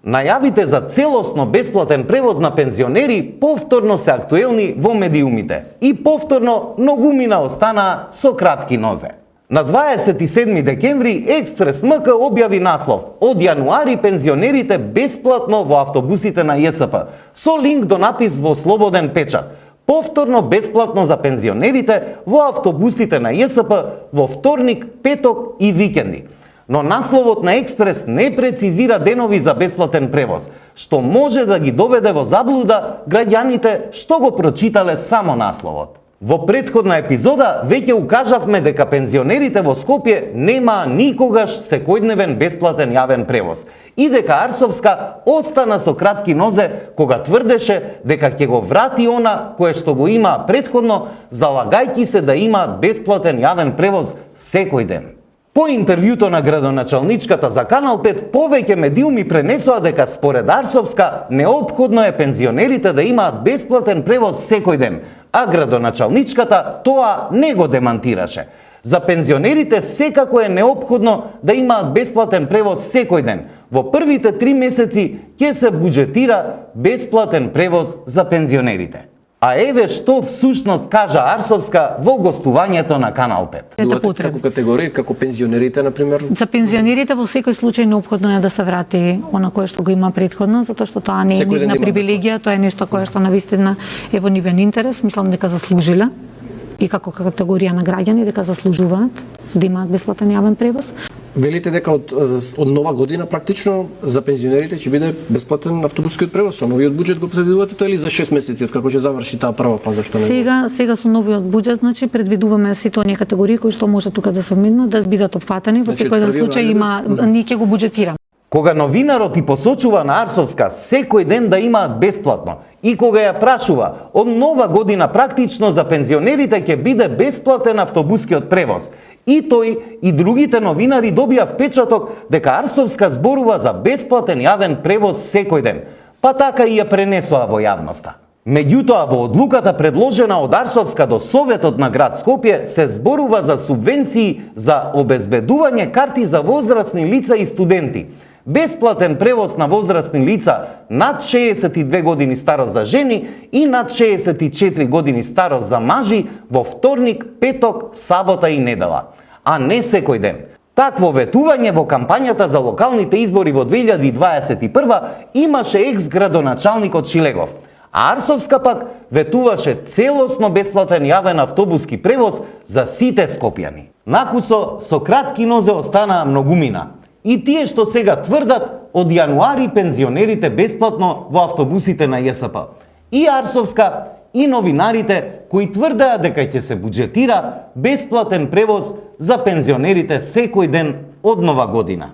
Најавите за целосно бесплатен превоз на пензионери повторно се актуелни во медиумите и повторно многумина останаа со кратки нозе. На 27 декември Експрес МК објави наслов: од јануари пензионерите бесплатно во автобусите на ЈСП, со линк до напис во слободен печат. Повторно бесплатно за пензионерите во автобусите на ЈСП во вторник, петок и викенди. Но насловот на Експрес не прецизира денови за бесплатен превоз, што може да ги доведе во заблуда граѓаните што го прочитале само насловот. Во претходна епизода веќе укажавме дека пензионерите во Скопје немаа никогаш секојдневен бесплатен јавен превоз и дека Арсовска остана со кратки нозе кога тврдеше дека ќе го врати она кое што го имаа претходно, залагајќи се да имаат бесплатен јавен превоз секој ден. По интервјуто на градоначалничката за Канал 5, повеќе медиуми пренесоа дека според Арсовска неопходно е пензионерите да имаат бесплатен превоз секој ден, а градоначалничката тоа не го демантираше. За пензионерите секако е неопходно да имаат бесплатен превоз секој ден. Во првите 3 месеци ќе се буџетира бесплатен превоз за пензионерите. А еве што всушност кажа Арсовска во гостувањето на Канал 5. Како категорија, како пензионерите, например? За пензионерите во секој случај неопходно е да се врати она кое што го има претходно, затоа што тоа не е нивна привилегија, тоа е нешто кое што навистина е во нивен интерес, мислам дека заслужиле и како категорија на граѓани дека заслужуваат да имаат бесплатен јавен превоз. Велите дека од нова година практично за пензионерите ќе биде бесплатен автобускиот превоз, со новиот буџет го предвидувате тоа или за 6 месеци од како ќе заврши таа прва фаза што не? Сега со новиот буџет, значи предвидуваме сите оние категории кои што може тука да се минат да бидат опфатени, во секој случај има ние ќе го буџетираме. Кога новинарот и посочува на Арсовска секој ден да имаат бесплатно и кога ја прашува од нова година практично за пензионерите ќе биде бесплатен автобускиот превоз, и тој и другите новинари добија впечаток дека Арсовска зборува за бесплатен јавен превоз секој ден, па така и ја пренесоа во јавноста. Меѓутоа, во одлуката предложена од Арсовска до Советот на град Скопје се зборува за субвенции за обезбедување карти за возрастни лица и студенти, бесплатен превоз на возрастни лица над 62 години старост за жени и над 64 години старост за мажи во вторник, петок, сабота и недела, а не секој ден. Такво ветување во кампањата за локалните избори во 2021 имаше екс-градоначалникот Шилегов, а Арсовска пак ветуваше целосно бесплатен јавен автобуски превоз за сите скопјани. Накусо, со кратки нозе останаа многумина. И тие што сега тврдат од јануари пензионерите бесплатно во автобусите на ЈСП. И Арсовска, и новинарите кои тврдеа дека ќе се буџетира бесплатен превоз за пензионерите секој ден од нова година.